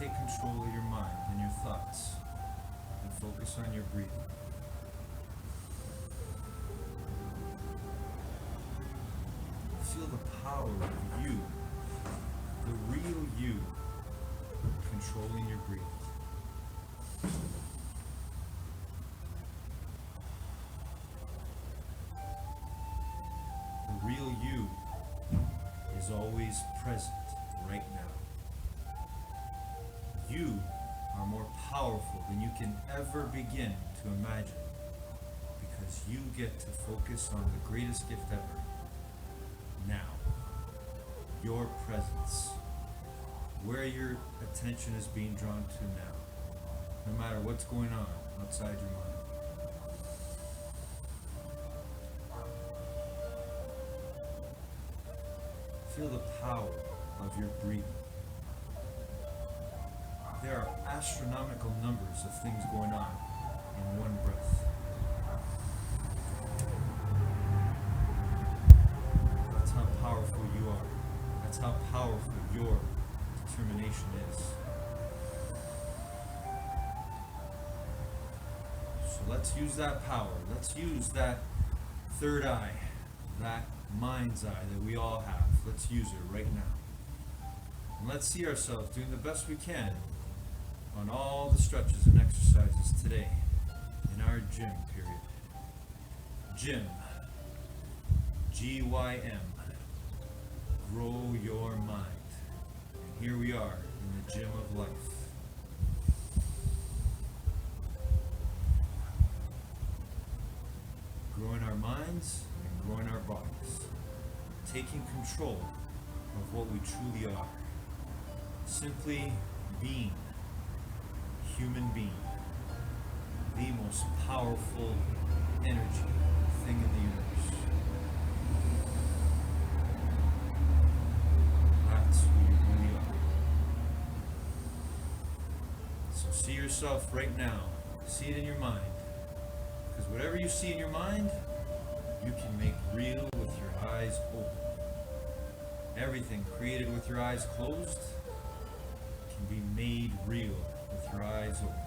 take control of your mind and your thoughts and focus on your breathing. Feel the power of you, the real you, controlling your breathing. The real you is always present right now. You are more powerful than you can ever begin to imagine, because you get to focus on the greatest gift ever. Now, your presence, where your attention is being drawn to now, no matter what's going on outside your mind. Feel the power of your breathing. There are astronomical numbers of things going on in one breath. That's how powerful you are. That's how powerful your determination is. So let's use that power. Let's use that third eye, that mind's eye that we all have. Let's use it right now. And let's see ourselves doing the best we can on all the stretches and exercises today in our gym period. Gym. G-Y-M. Grow your mind. And here we are in the gym of life. Growing our minds and growing our bodies. Taking control of what we truly are. Simply being. Human being. The most powerful energy thing in the universe. That's who you really are. So see yourself right now. See it in your mind. Because whatever you see in your mind, you can make real with your eyes open. Everything created with your eyes closed can be made real with your eyes open.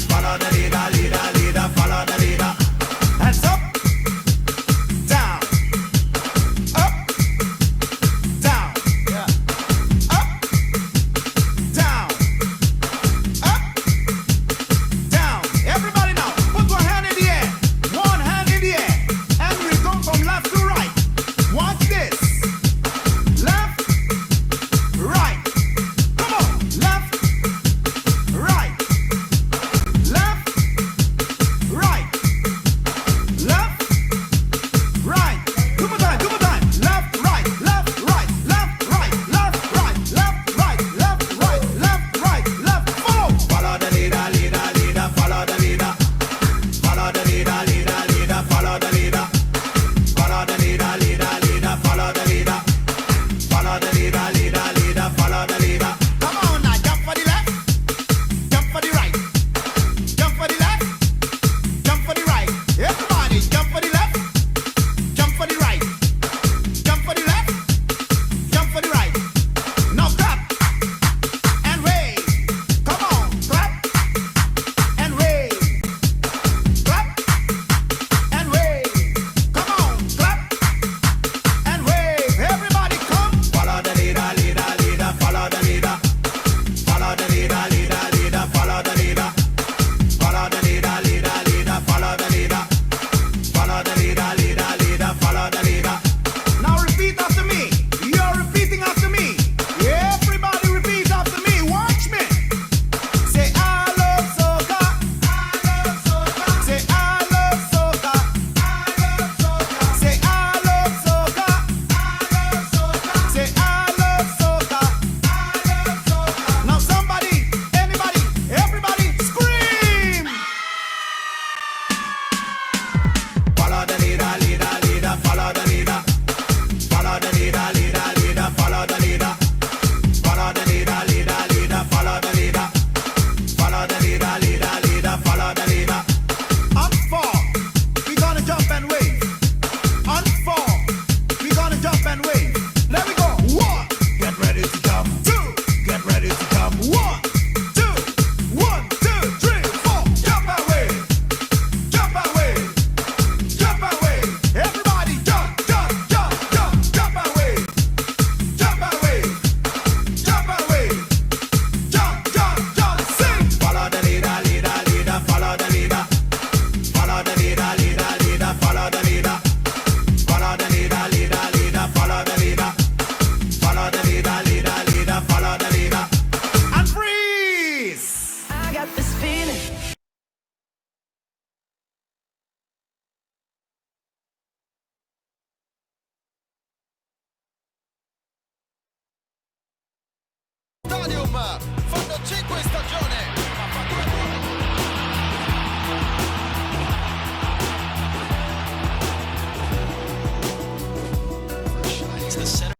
Follow the leader, 5 in stagione. Ha fatto la to the center.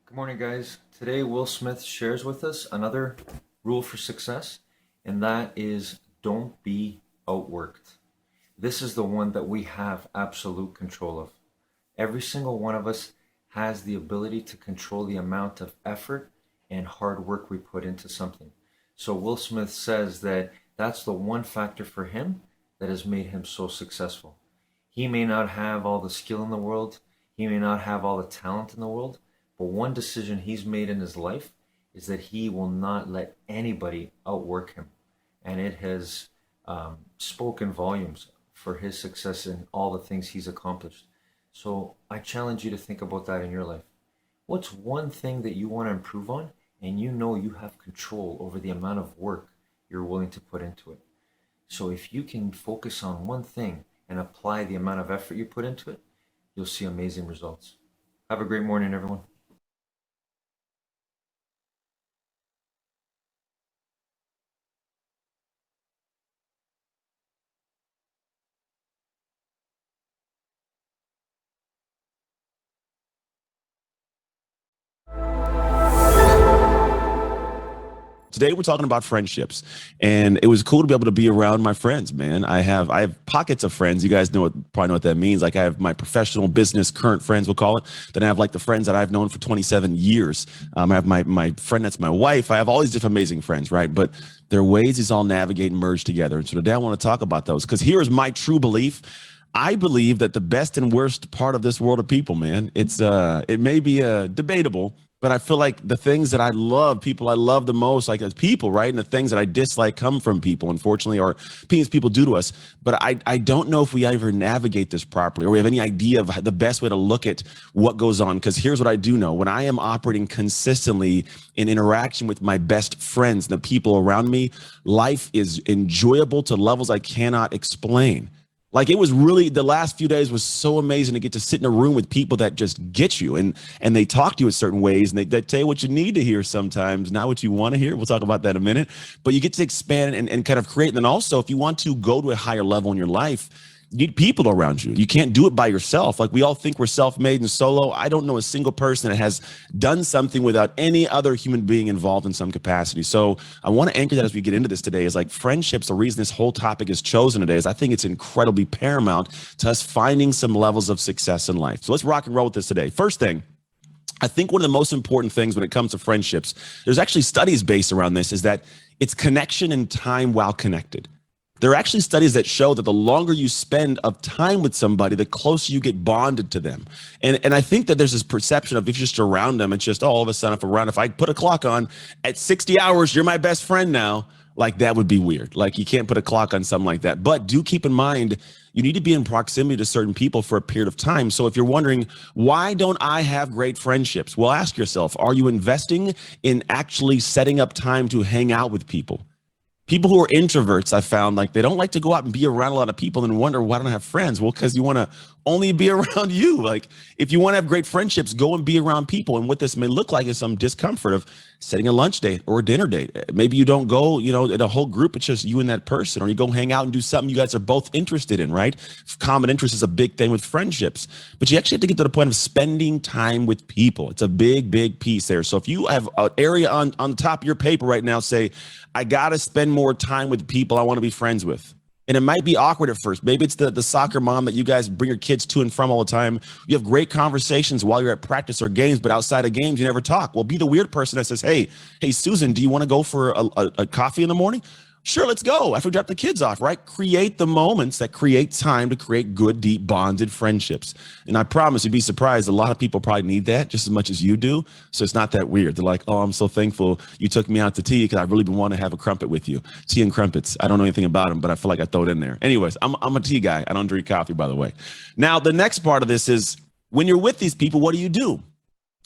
Good morning, guys. Today, Will Smith shares with us another rule for success, and that is don't be outworked. This is the one that we have absolute control of. Every single one of us has the ability to control the amount of effort and hard work we put into something. So Will Smith says that that's the one factor for him that has made him so successful. He may not have all the skill in the world, he may not have all the talent in the world, but one decision he's made in his life is that he will not let anybody outwork him. And it has spoken volumes for his success in all the things he's accomplished. So I challenge you to think about that in your life. What's one thing that you want to improve on and you know you have control over the amount of work you're willing to put into it? So if you can focus on one thing and apply the amount of effort you put into it, you'll see amazing results. Have a great morning, everyone. Today we're talking about friendships, and it was cool to be able to be around my friends, man. I have pockets of friends. You guys probably know what that means. Like I have my professional business current friends, we'll call it. Then I have like the friends that I've known for 27 years. I have my friend that's my wife. I have all these different amazing friends, right? But there are ways these all navigate and merge together. And so today I want to talk about those because here is my true belief. I believe that the best and worst part of this world are people, man. It may be debatable, but I feel like the things that I love, people I love the most, like as people, right? And the things that I dislike come from people, unfortunately, or things people do to us. But I don't know if we ever navigate this properly or we have any idea of the best way to look at what goes on. Because here's what I do know. When I am operating consistently in interaction with my best friends, the people around me, life is enjoyable to levels I cannot explain. Like it was really, the last few days was so amazing to get to sit in a room with people that just get you and they talk to you in certain ways and they tell you what you need to hear sometimes, not what you want to hear. We'll talk about that in a minute, but you get to expand and kind of create. And then also if you want to go to a higher level in your life, you need people around you. You can't do it by yourself. Like we all think we're self-made and solo. I don't know a single person that has done something without any other human being involved in some capacity. So I want to anchor that as we get into this today is like friendships. The reason this whole topic is chosen today is I think it's incredibly paramount to us finding some levels of success in life. So let's rock and roll with this today. First thing, I think one of the most important things when it comes to friendships, there's actually studies based around this, is that it's connection and time while connected. There are actually studies that show that the longer you spend of time with somebody, the closer you get bonded to them. And I think that there's this perception of if you're just around them, it's just all of a sudden if I put a clock on at 60 hours, you're my best friend now. Like that would be weird. Like you can't put a clock on something like that. But do keep in mind, you need to be in proximity to certain people for a period of time. So if you're wondering, why don't I have great friendships? Well, ask yourself, are you investing in actually setting up time to hang out with people? People who are introverts, I found, like they don't like to go out and be around a lot of people and wonder, why don't I have friends? Well, because you want to only be around you. Like if you want to have great friendships, go and be around people. And what this may look like is some discomfort of setting a lunch date or a dinner date. Maybe you don't go, in a whole group, it's just you and that person, or you go hang out and do something you guys are both interested in, right? Common interest is a big thing with friendships, but you actually have to get to the point of spending time with people. It's a big, big piece there. So if you have an area on the top of your paper right now, say, I got to spend more time with people I want to be friends with. And it might be awkward at first. Maybe it's the soccer mom that you guys bring your kids to and from all the time. You have great conversations while you're at practice or games, but outside of games, you never talk. Well, be the weird person that says, hey, Susan, do you want to go for a coffee in the morning? Sure, let's go. After we drop the kids off, right? Create the moments that create time to create good, deep, bonded friendships. And I promise you'd be surprised. A lot of people probably need that just as much as you do. So it's not that weird. They're like, oh, I'm so thankful you took me out to tea because I've really been wanting to have a crumpet with you. Tea and crumpets. I don't know anything about them, but I feel like I throw it in there. Anyways, I'm a tea guy. I don't drink coffee, by the way. Now, the next part of this is when you're with these people, what do you do?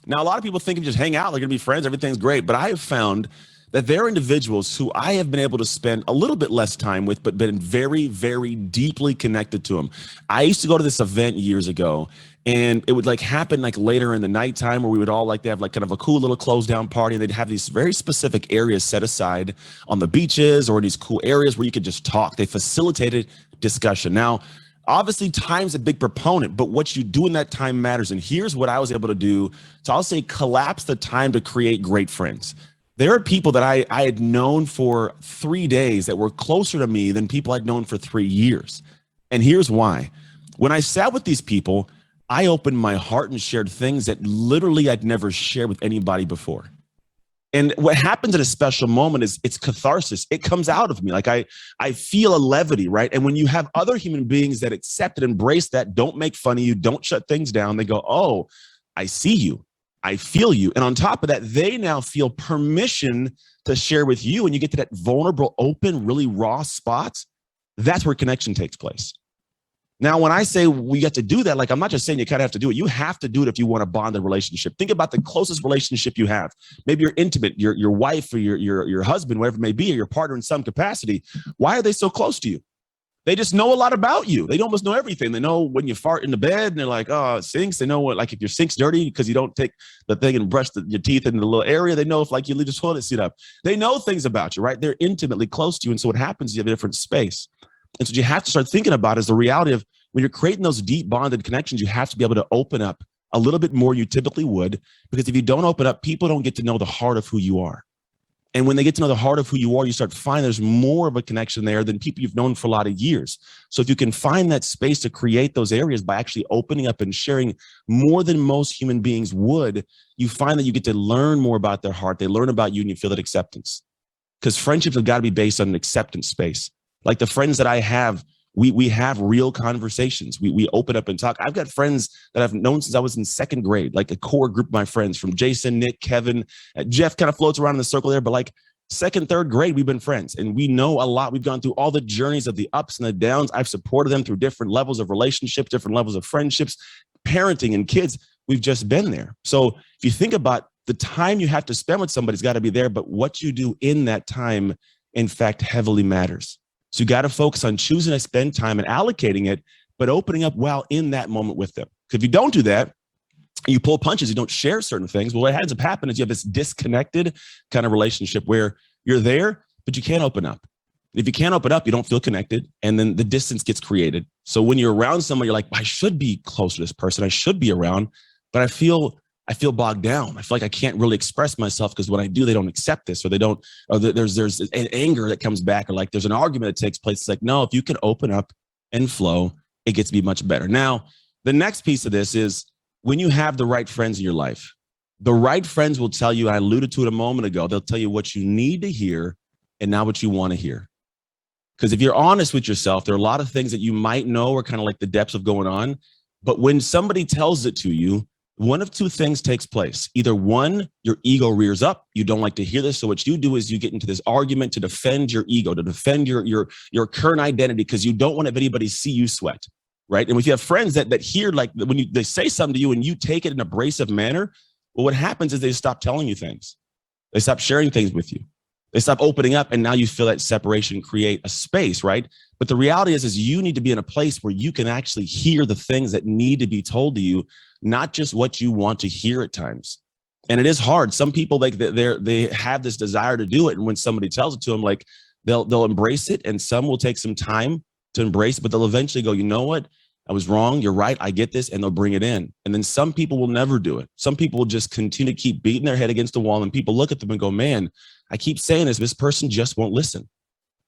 Now, a lot of people think if you just hang out, they're going to be friends. Everything's great. But I have found that there are individuals who I have been able to spend a little bit less time with, but been very, very deeply connected to them. I used to go to this event years ago, and it would like happen like later in the nighttime where we would all like to have like kind of a cool little closed down party. And they'd have these very specific areas set aside on the beaches or these cool areas where you could just talk. They facilitated discussion. Now, obviously, time's a big proponent, but what you do in that time matters. And here's what I was able to do. So I'll say collapse the time to create great friends. There are people that I had known for 3 days that were closer to me than people I'd known for 3 years. And here's why. When I sat with these people, I opened my heart and shared things that literally I'd never shared with anybody before. And what happens at a special moment is it's catharsis. It comes out of me. Like I feel a levity, right? And when you have other human beings that accept and embrace that, don't make fun of you, don't shut things down, they go, oh, I see you. I feel you. And on top of that, they now feel permission to share with you. And you get to that vulnerable, open, really raw spot. That's where connection takes place. Now, when I say we get to do that, like I'm not just saying you kind of have to do it. You have to do it if you want to bond a relationship. Think about the closest relationship you have. Maybe you're intimate, your wife or your husband, whatever it may be, or your partner in some capacity. Why are they so close to you? They just know a lot about you. They almost know everything. They know when you fart in the bed and they're like, oh, it stinks. They know what, like if your sink's dirty because you don't take the thing and brush your teeth in the little area. They know if like you leave the toilet seat up. They know things about you, right? They're intimately close to you. And so what happens is you have a different space. And so what you have to start thinking about is the reality of when you're creating those deep bonded connections, you have to be able to open up a little bit more you typically would, because if you don't open up, people don't get to know the heart of who you are. And when they get to know the heart of who you are, you start to find there's more of a connection there than people you've known for a lot of years. So if you can find that space to create those areas by actually opening up and sharing more than most human beings would, you find that you get to learn more about their heart. They learn about you and you feel that acceptance. Because friendships have got to be based on an acceptance space. Like the friends that I have, we have real conversations. We open up and talk. I've got friends that I've known since I was in second grade, like a core group of my friends from Jason, Nick, Kevin, Jeff kind of floats around in the circle there, but like second, third grade, we've been friends and we know a lot. We've gone through all the journeys of the ups and the downs. I've supported them through different levels of relationships, different levels of friendships, parenting and kids. We've just been there. So if you think about the time you have to spend with somebody's got to be there, but what you do in that time, in fact, heavily matters. So you got to focus on choosing to spend time and allocating it, but opening up while in that moment with them. Because if you don't do that, you pull punches, you don't share certain things. Well, what ends up happening is you have this disconnected kind of relationship where you're there, but you can't open up. If you can't open up, you don't feel connected. And then the distance gets created. So when you're around someone, you're like, I should be close to this person. I should be around, but I feel bogged down. I feel like I can't really express myself because when I do, they don't accept this, or they don't, or there's an anger that comes back, or like there's an argument that takes place. It's like, no, if you can open up and flow, it gets to be much better. Now, the next piece of this is when you have the right friends in your life, the right friends will tell you, I alluded to it a moment ago, they'll tell you what you need to hear and not what you want to hear. Because if you're honest with yourself, there are a lot of things that you might know are kind of like the depths of going on. But when somebody tells it to you, one of two things takes place. Either one, your ego rears up. You don't like to hear this. So what you do is you get into this argument to defend your ego, to defend your current identity, because you don't want to have anybody see you sweat, right? And if you have friends that hear, like when they say something to you and you take it in an abrasive manner, well, what happens is they stop telling you things. They stop sharing things with you. They stop opening up, and now you feel that separation create a space, right? But the reality is you need to be in a place where you can actually hear the things that need to be told to you, not just what you want to hear at times. And it is hard. Some people, like they have this desire to do it, and when somebody tells it to them, like they'll embrace it, and some will take some time to embrace it, but they'll eventually go, you know what? I was wrong. You're right. I get this. And they'll bring it in. And then some people will never do it. Some people will just continue to keep beating their head against the wall, and people look at them and go, man, I keep saying this person just won't listen.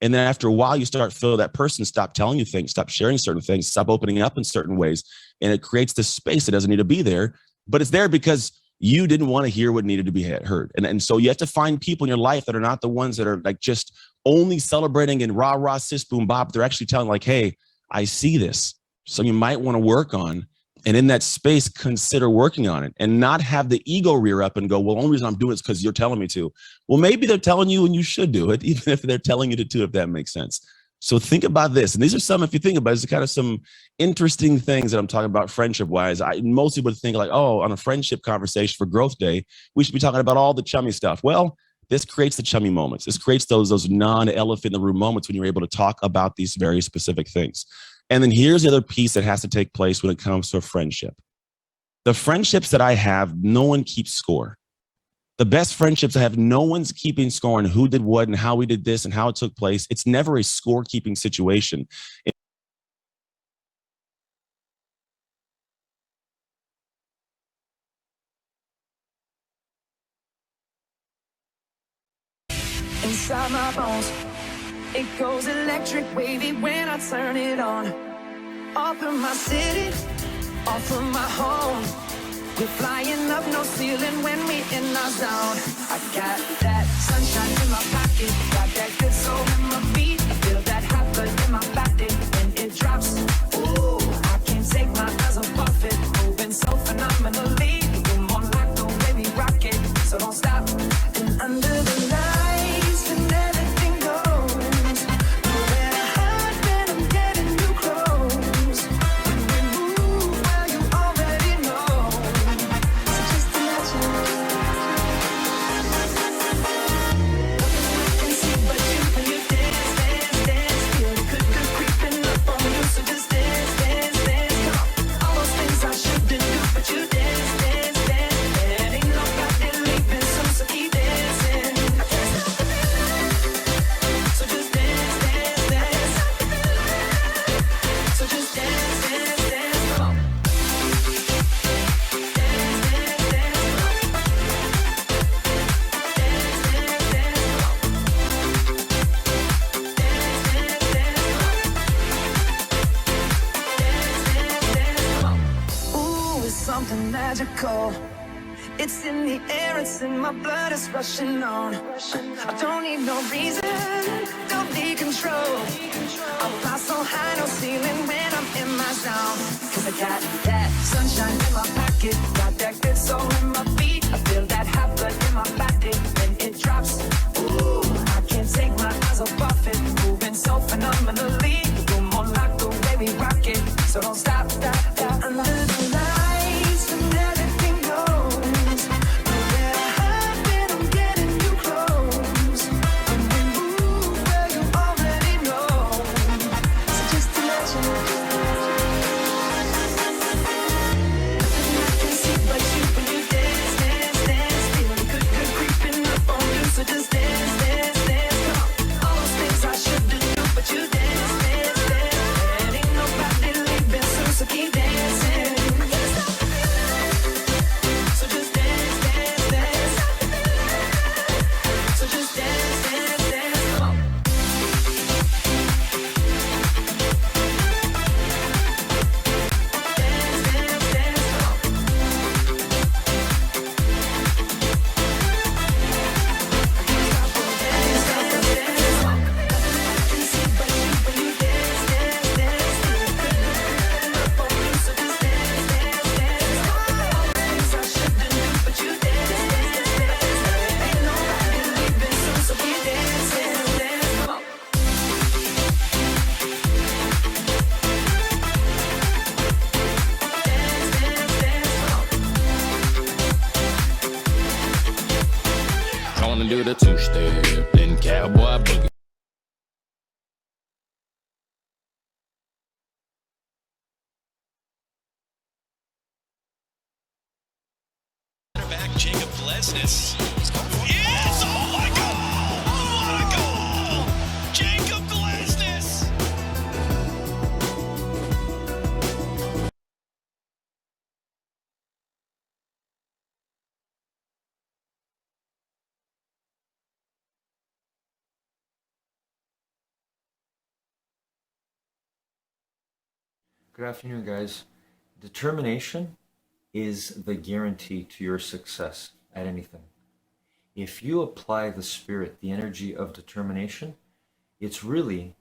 And then after a while, you start feel that person stop telling you things, stop sharing certain things, stop opening up in certain ways. And it creates this space that doesn't need to be there, but it's there because you didn't want to hear what needed to be heard. And so you have to find people in your life that are not the ones that are like just only celebrating and rah, rah, sis, boom, bop. They're actually telling like, hey, I see this. So you might want to work on, and in that space, consider working on it and not have the ego rear up and go, well, the only reason I'm doing it is because you're telling me to. Well, maybe they're telling you and you should do it, even if they're telling you to do, if that makes sense. So think about this. And these are some, if you think about it, it's kind of some interesting things that I'm talking about friendship wise. I mostly would think like, oh, on a friendship conversation for Growth Day, we should be talking about all the chummy stuff. Well, This creates the chummy moments. This creates those non-elephant in the room moments when you're able to talk about these very specific things. And then here's the other piece that has to take place when it comes to a friendship. The friendships that I have, no one keeps score. The best friendships I have, no one's keeping score on who did what and how we did this and how it took place. It's never a scorekeeping situation. Inside my bones, it goes electric wavy when I turn it on. Off of my city, off of my home. We're flying up, no ceiling when we in our zone. I got that sunshine in my pocket, got that good soul in my feet. I feel that hot blood in my body when it drops. Ooh, I can't take my eyes off it, moving so phenomenally. We're more like the way we rock it, so don't stop. And under the lights, when everything goes, nowhere to hide when I'm getting you close. When we move, well, you already know. So just imagine. Nothing I can see but you when you dance, dance, dance. Feel the good creeping up on you. So just dance, dance, dance. Come on. All those things I shouldn't do, but you dance, dance, dance. And ain't nobody leaving soon, so keep dancing. I can't stop the feeling. So just dance, dance, dance. So just dance, dance, dance. Come on. Dance, dance, dance. Come on. Dance, dance, dance. Come on. Dance, dance, dance. Come on. Ooh, it's something magical. It's in the air, it's in my blood, it's rushing on. I don't need no reason, don't need control. I fly so high, no ceiling when I'm in my zone. Cause I got that sunshine in my pocket, got that good soul in my feet. I feel that hot blood in my body when it drops. Ooh, I can't take my eyes off it, moving so phenomenally. You're more like the way we rock it, so don't stop, stop, stop. Under the lights when everything goes, nowhere to hide when I'm getting you close. When we move, well, you already know. So just imagine. Nothing I can see but you when you dance, dance, dance. Feel the good creeping up on you. So just dance, dance, dance. Come on. All those things I shouldn't do, but you dance, dance, dance. And ain't nobody leaving soon, so keep dancing. I can't stop the feeling. So just dance, dance, dance. So just dance, dance, dance. Come on. Dance, dance, dance. Come on. Dance, dance, dance. Come on. Nothing I can see but you when you dance, dance, dance. Feel the good up on you, so just dance, dance, dance. All the things I shouldn't do, but you dance, dance, dance. Ain't nobody leaving soon, so keep dancing, dance. Come on. Dance, dance, dance. Come on. I wanna do the two-step, then cowboy boogie. Back Jacob Glesnes. Yes! Oh my God! What a goal! Jacob Glesnes! Good afternoon, guys. Determination is the guarantee to your success at anything. If you apply the spirit, the energy of determination, it's really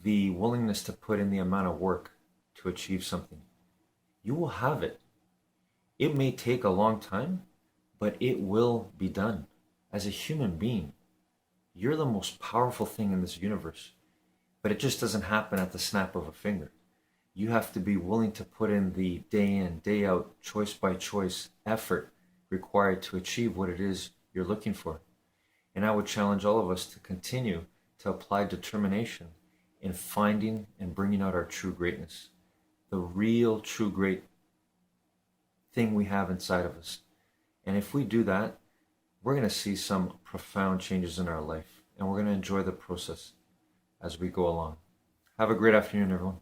the willingness to put in the amount of work to achieve something. You will have it. It may take a long time, but it will be done. As a human being, you're the most powerful thing in this universe, but it just doesn't happen at the snap of a finger. You have to be willing to put in the day in, day out, choice by choice effort required to achieve what it is you're looking for. And I would challenge all of us to continue to apply determination in finding and bringing out our true greatness, the real true great thing we have inside of us. And if we do that, we're going to see some profound changes in our life, and we're going to enjoy the process as we go along. Have a great afternoon, everyone.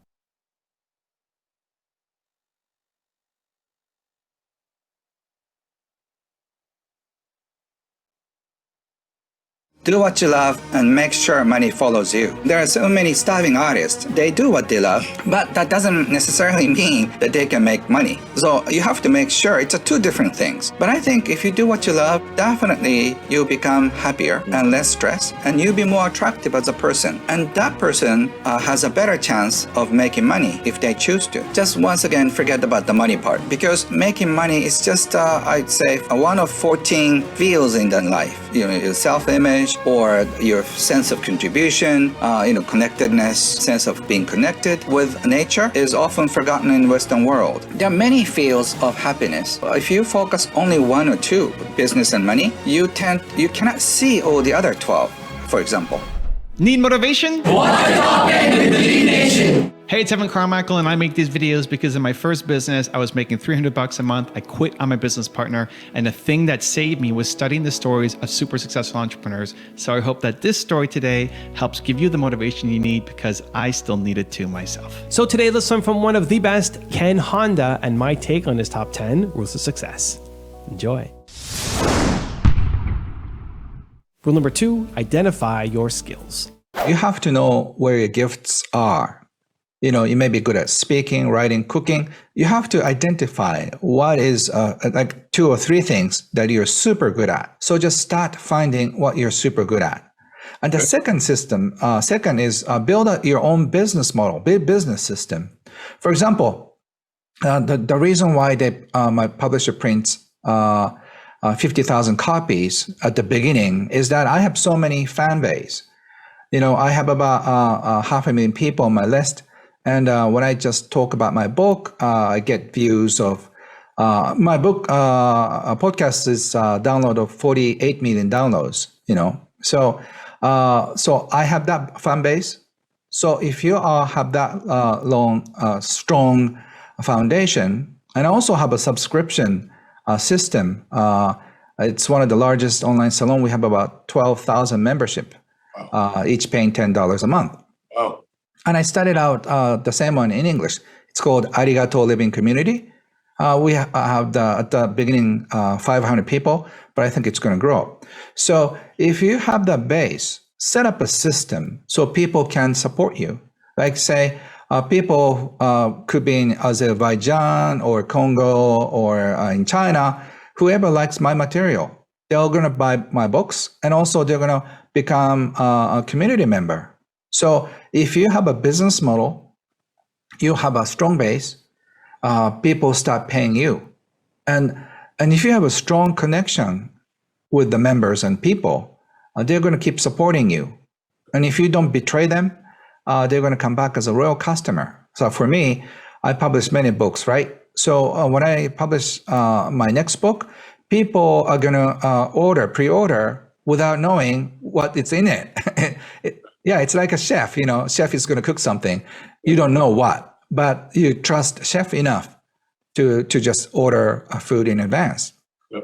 Do what you love and make sure money follows you. There are so many starving artists. They do what they love, but that doesn't necessarily mean that they can make money. So you have to make sure it's two different things. But I think if you do what you love, definitely you'll become happier and less stressed, and you'll be more attractive as a person. And that person has a better chance of making money if they choose to. Just once again, forget about the money part, because making money is just, I'd say, one of 14 fields in the life. You know, your self-image, or your sense of contribution, connectedness, sense of being connected with nature is often forgotten in the Western world. There are many fields of happiness. If you focus only one or two, business and money, you cannot see all the other 12, for example. Need motivation? What's talking with the Lead Nation? Hey, it's Evan Carmichael, and I make these videos because in my first business, I was making $300 a month. I quit on my business partner, and the thing that saved me was studying the stories of super successful entrepreneurs. So I hope that this story today helps give you the motivation you need, because I still need it too myself. So today, let's learn from one of the best, Ken Honda, and my take on his top 10 rules of success. Enjoy. Rule number 2, identify your skills. You have to know where your gifts are. You know, you may be good at speaking, writing, cooking. You have to identify what is like 2 or 3 things that you're super good at. So just start finding what you're super good at. And the second is build your own business model, business system. For example, the reason why my publisher prints 50,000 copies at the beginning is that I have so many fan base. You know, I have about 500,000 people on my list. And when I just talk about my book, I get views of my book. Podcast is download of 48 million downloads. You know, so I have that fan base. So if you have that strong foundation, and also have a subscription system, it's one of the largest online salon. We have about 12,000 membership, each paying $10 a month. Wow. And I started out the same one in English. It's called Arigato Living Community. We have at the beginning 500 people, but I think it's going to grow. So if you have that base, set up a system so people can support you. Like say, people could be in Azerbaijan or Congo or in China, whoever likes my material, they're going to buy my books, and also they're going to become a community member. So if you have a business model, you have a strong base, people start paying you. And if you have a strong connection with the members and people, they're going to keep supporting you. And if you don't betray them, they're going to come back as a real customer. So for me, I publish many books, right? So when I publish my next book, people are going to pre-order without knowing what it's in it. Yeah, it's like a chef, you know, chef is going to cook something. You don't know what, but you trust chef enough to just order a food in advance. Yep.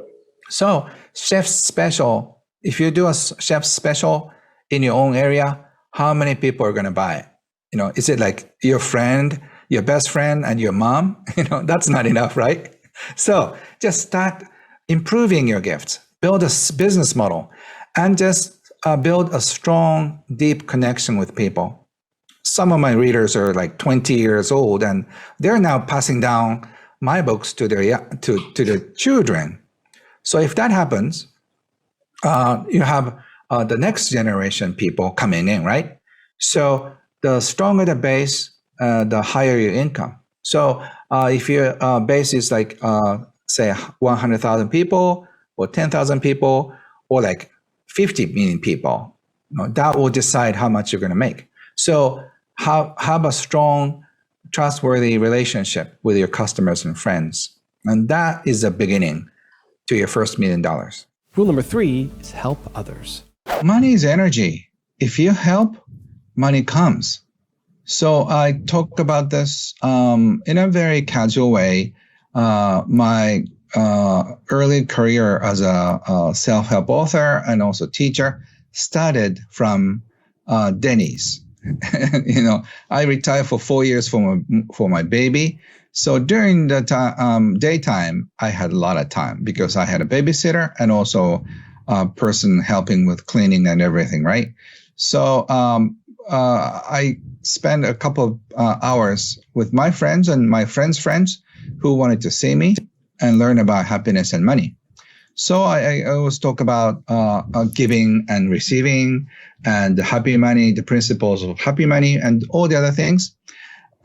So chef's special, if you do a chef's special in your own area, how many people are going to buy it? You know, is it like your friend, your best friend, and your mom? You know, that's not enough, right? So just start improving your gifts, build a business model, and just build a strong, deep connection with people. Some of my readers are like 20 years old, and they're now passing down my books to their children. So if that happens, you have the next generation people coming in, right? So the stronger the base, the higher your income. So if your base is like, say, 100,000 people or 10,000 people or like 50 million people, you know, that will decide how much you're going to make. So have a strong, trustworthy relationship with your customers and friends. And that is the beginning to your first $1 million. Rule number 3 is help others. Money is energy. If you help, money comes. So I talk about this in a very casual way. My early career as a self-help author and also teacher started from Denny's. I retired for 4 years for my baby. So during the daytime, I had a lot of time because I had a babysitter and also a person helping with cleaning and everything, right? So I spent a couple of hours with my friends and my friends' friends who wanted to see me and learn about happiness and money. So I always talk about giving and receiving and the happy money, the principles of happy money and all the other things.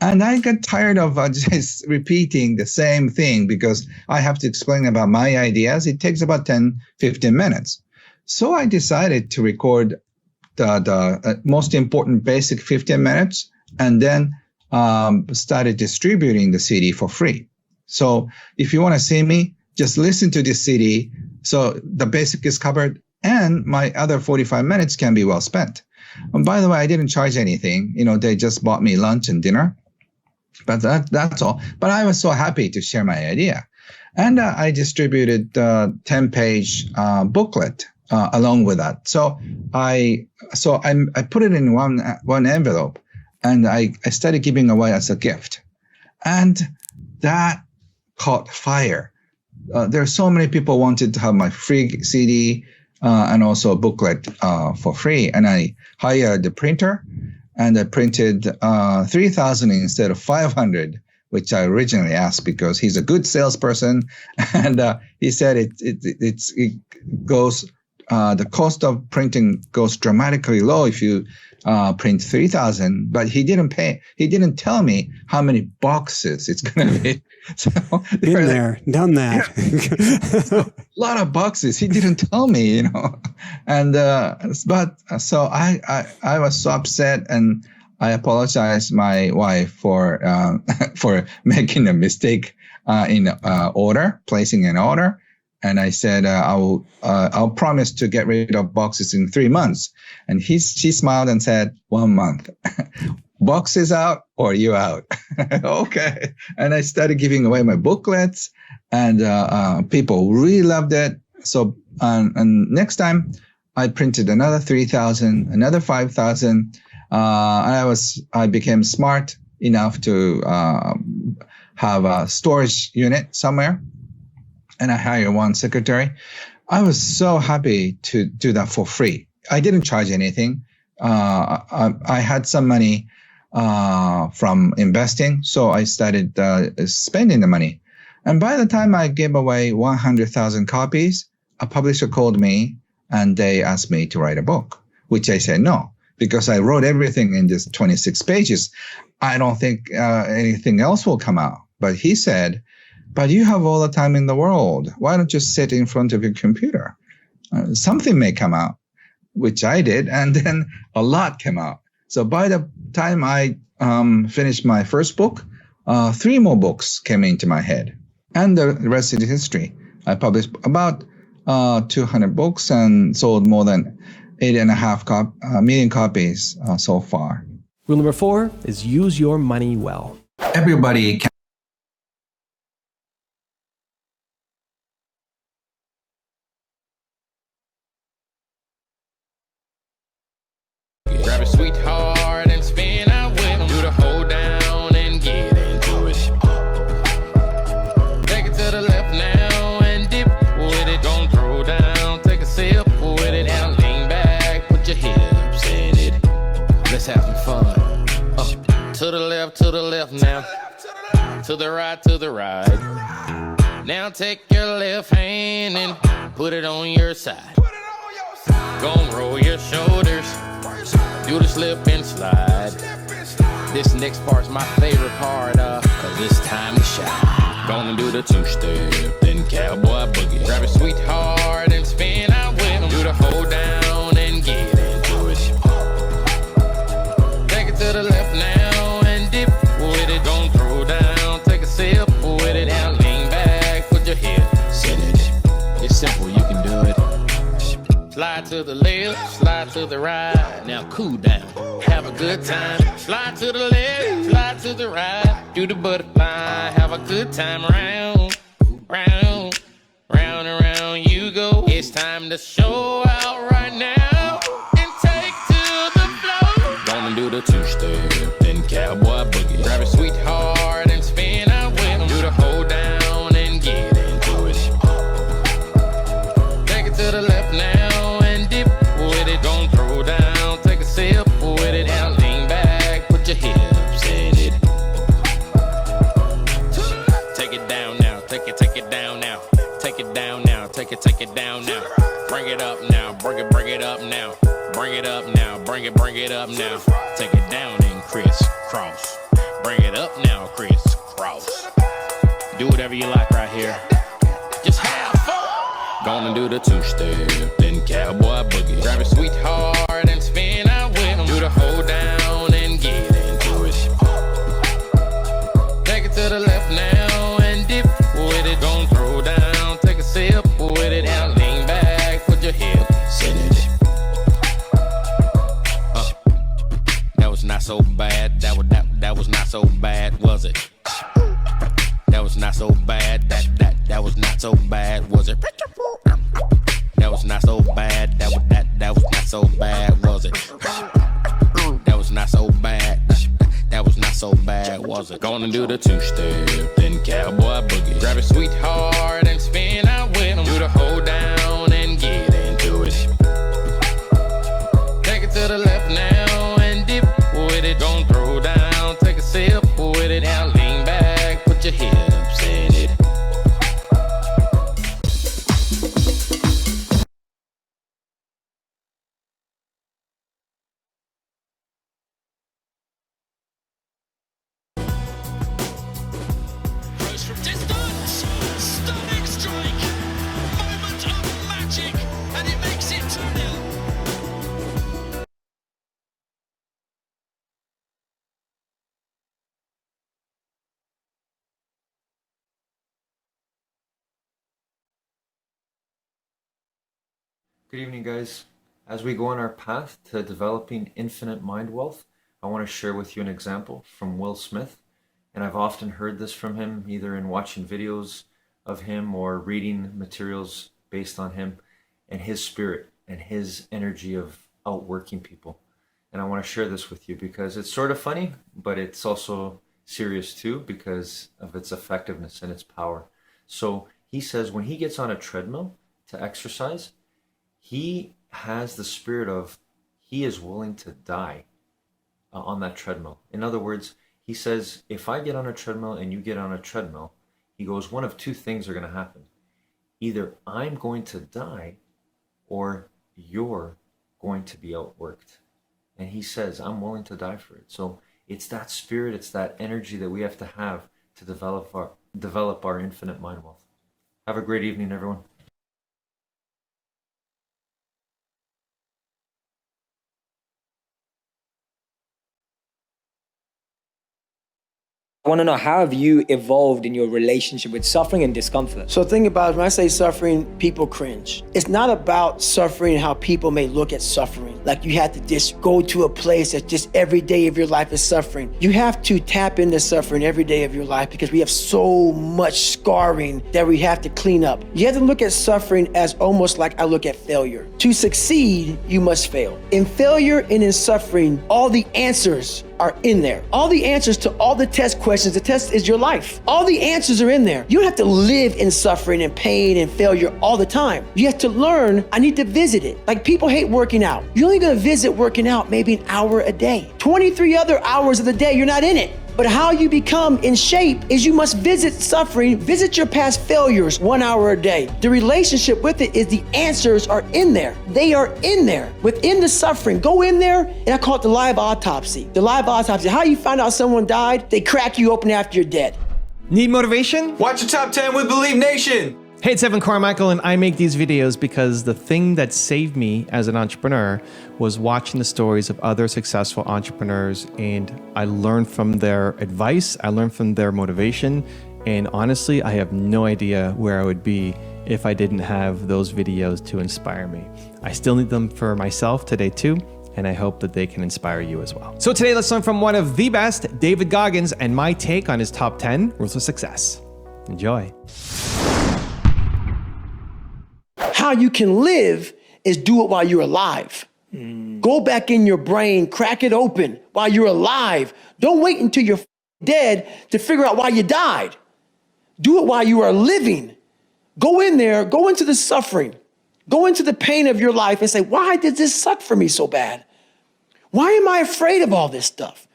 And I got tired of just repeating the same thing because I have to explain about my ideas. It takes about 10, 15 minutes. So I decided to record the most important basic 15 minutes and then started distributing the CD for free. So if you want to see me, just listen to this CD. So the basic is covered and my other 45 minutes can be well spent. And by the way, I didn't charge anything. They just bought me lunch and dinner. But that's all. But I was so happy to share my idea. And I distributed the 10-page booklet along with that. So I put it in one envelope and I started giving away as a gift. And that caught fire. There are so many people wanted to have my free CD and also a booklet for free. And I hired the printer and I printed 3,000 instead of 500, which I originally asked because he's a good salesperson. And he said it goes, the cost of printing goes dramatically low if you print 3,000, but he didn't tell me how many boxes it's going to be. So been there, done that. A lot of boxes. He didn't tell me, and but so I was so upset, and I apologized my wife for making a mistake in placing an order. And I said, I'll promise to get rid of boxes in 3 months. And she smiled and said, 1 month. Boxes out or you out? Okay. And I started giving away my booklets and people really loved it. So, and next time I printed another 3,000, another 5,000. I became smart enough to have a storage unit somewhere. And I hired one secretary. I was so happy to do that for free. I didn't charge anything. I had some money from investing, so I started spending the money. And by the time I gave away 100,000 copies, a publisher called me and they asked me to write a book, which I said no, because I wrote everything in this 26 pages. I don't think anything else will come out. But he said, but you have all the time in the world. Why don't you sit in front of your computer? Something may come out, which I did, and then a lot came out. So by the time I finished my first book, 3 more books came into my head. And the rest is history. I published about 200 books and sold more than 8.5 million copies so far. Rule number 4 is use your money well. Everybody can. Grab a sweetheart and spin out with him. Do the hold down and get into it. Take it to the left now and dip with it. Don't throw down, take a sip with it. And lean back, put your hips in it. Let's have some fun. To the left now. To the right. Now take your left hand and put it on your side. Gon' roll your shoulders. Do the slip and slide. This next part's my favorite part, cause it's time to shine. Gonna do the 2-step, then cowboy boogie. Grab a sweetheart and spin out with him. Do the hold down and get into it. Take it to the left now and dip with it. Don't throw down, take a sip with it. And lean back, put your hips in it. It's simple, you can do it. Slide to the the left, slide to the right. Now cool down, have a good time. Slide to the left, slide to the right. Do the butterfly, have a good time. Round, round, round and round you go. It's time to show out right now and take to the floor. Gonna do the two-step, then cowboy boogie. Grab a sweetheart and spin out with him. Do the hold down and get into it. Take it to the left now and dip with it. Don't throw down, take a sip with it. Now lean back, put your hips in it. Take it down now, take it down now. Take it down now, take it down now. Bring it up now, bring it up now. Bring it up now, bring it up now. Take it down and crisscross. Bring it up now, crisscross. Do whatever you like right here. Just have fun. Gonna do the two-step, then cowboy boogie. Grab a sweetheart and spin out with him. Do the hold down and get into it. Take it to the left now and dip with it. Don't throw down, take a sip with it. Now lean back, put your hips in it. That was not so bad. That was not so bad, was it? That was not so bad. That was not so bad, was it? That was not so bad. That was not so bad, was it? That was not so bad. That was not so bad, was it? Gonna do the two-step, then cowboy boogie. Grab a sweetheart and spin out with him. Do the hold down and get into it. Take it to the left now and dip with it. Don't throw down, take a sip with it. Now lean back, put your hips in it. Throws from distance. Stunning strike. Moment of magic. And it makes it 2-0. Good evening, guys. As we go on our path to developing infinite mind wealth, I want to share with you an example from Will Smith. And I've often heard this from him, either in watching videos of him or reading materials based on him and his spirit and his energy of outworking people. And I want to share this with you because it's sort of funny, but it's also serious too because of its effectiveness and its power. So he says when he gets on a treadmill to exercise, he has the spirit of he is willing to die on that treadmill. In other words, he says, if I get on a treadmill and you get on a treadmill, he goes, one of two things are going to happen. Either I'm going to die or you're going to be outworked. And he says, I'm willing to die for it. So it's that spirit, it's that energy that we have to develop our infinite mind wealth. Have a great evening, everyone. I want to know, how have you evolved in your relationship with suffering and discomfort? So think about it, when I say suffering, people cringe. It's not about suffering how people may look at suffering. Like you have to just go to a place that just every day of your life is suffering. You have to tap into suffering every day of your life because we have so much scarring that we have to clean up. You have to look at suffering as almost like I look at failure. To succeed, you must fail. In failure and in suffering, all the answers are in there. All the answers to all the test questions. The test is your life. All the answers are in there. You don't have to live in suffering and pain and failure all the time. You have to learn, I need to visit it. Like people hate working out. You're only gonna visit working out maybe an hour a day. 23 other hours of the day, you're not in it. But how you become in shape is you must visit suffering, visit your past failures 1 hour a day. The relationship with it is the answers are in there. They are in there. Within the suffering, go in there, and I call it the live autopsy. The live autopsy, how you find out someone died, they crack you open after you're dead. Need motivation? Watch the Top 10 with Believe Nation. Hey, it's Evan Carmichael, and I make these videos because the thing that saved me as an entrepreneur was watching the stories of other successful entrepreneurs, and I learned from their advice, I learned from their motivation, and honestly, I have no idea where I would be if I didn't have those videos to inspire me. I still need them for myself today too, and I hope that they can inspire you as well. So today, let's learn from one of the best, David Goggins, and my take on his top 10 rules of success. Enjoy. How you can live is do it while you're alive. Go back in your brain, crack it open while you're alive. Don't wait until you're dead to figure out why you died. Do it while you are living. Go in there, go into the suffering, go into the pain of your life and say, why did this suck for me so bad? Why am I afraid of all this stuff?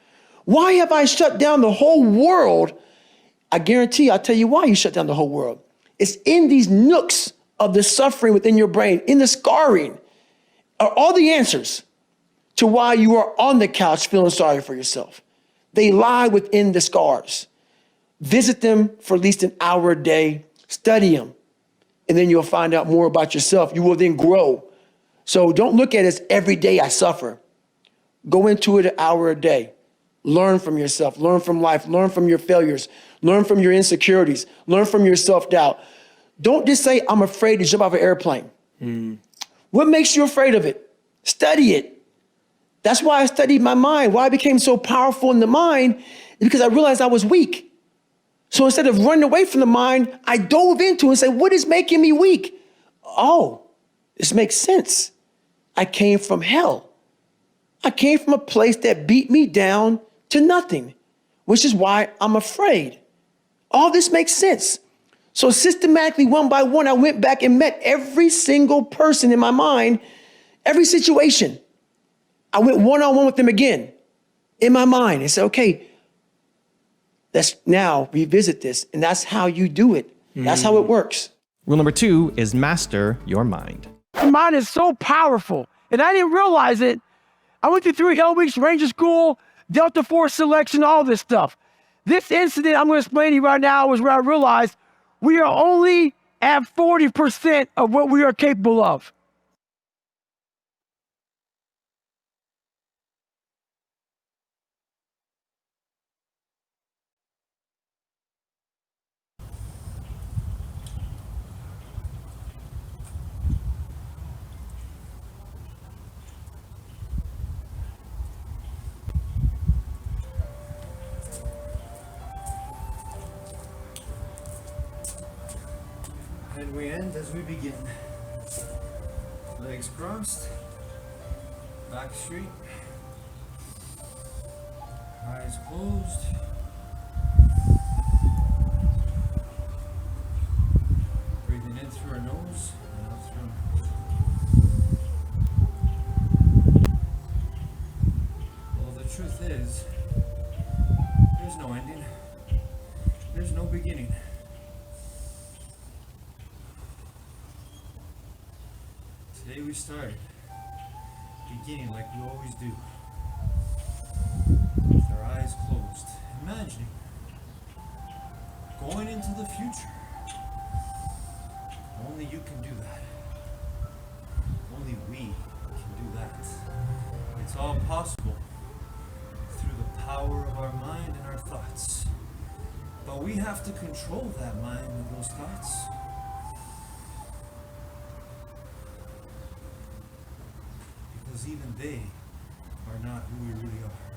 Why have I shut down the whole world? I guarantee I'll tell you why you shut down the whole world. It's in these nooks of the suffering within your brain, in the scarring, are all the answers to why you are on the couch feeling sorry for yourself. They lie within the scars. Visit them for at least an hour a day, study them, and then you'll find out more about yourself. You will then grow. So don't look at it as every day I suffer. Go into it an hour a day. Learn from yourself, learn from life, learn from your failures, learn from your insecurities, learn from your self-doubt. Don't just say, I'm afraid to jump off an airplane. What makes you afraid of it? Study it. That's why I studied my mind. Why I became so powerful in the mind is because I realized I was weak. So instead of running away from the mind, I dove into it and said, what is making me weak? Oh, this makes sense. I came from hell. I came from a place that beat me down to nothing, which is why I'm afraid. All this makes sense. So systematically, one by one, I went back and met every single person in my mind, every situation. I went one-on-one with them again in my mind and said, okay, let's now revisit this. And that's how you do it. That's how it works. Rule number 2 is master your mind. The mind is so powerful, and I didn't realize it. I went through 3 hell weeks, Ranger School, Delta Force selection, all this stuff. This incident I'm going to explain to you right now is where I realized we are only at 40% of what we are capable of. And we end as we begin. Legs crossed, back straight, eyes closed. Breathing in through our nose and out through our mouth. Well, the truth is, there's no ending. There's no beginning. Today we started, beginning like we always do, with our eyes closed, imagining going into the future. Only you can do that. Only we can do that. It's all possible through the power of our mind and our thoughts. But we have to control that mind and those thoughts. Because even they are not who we really are.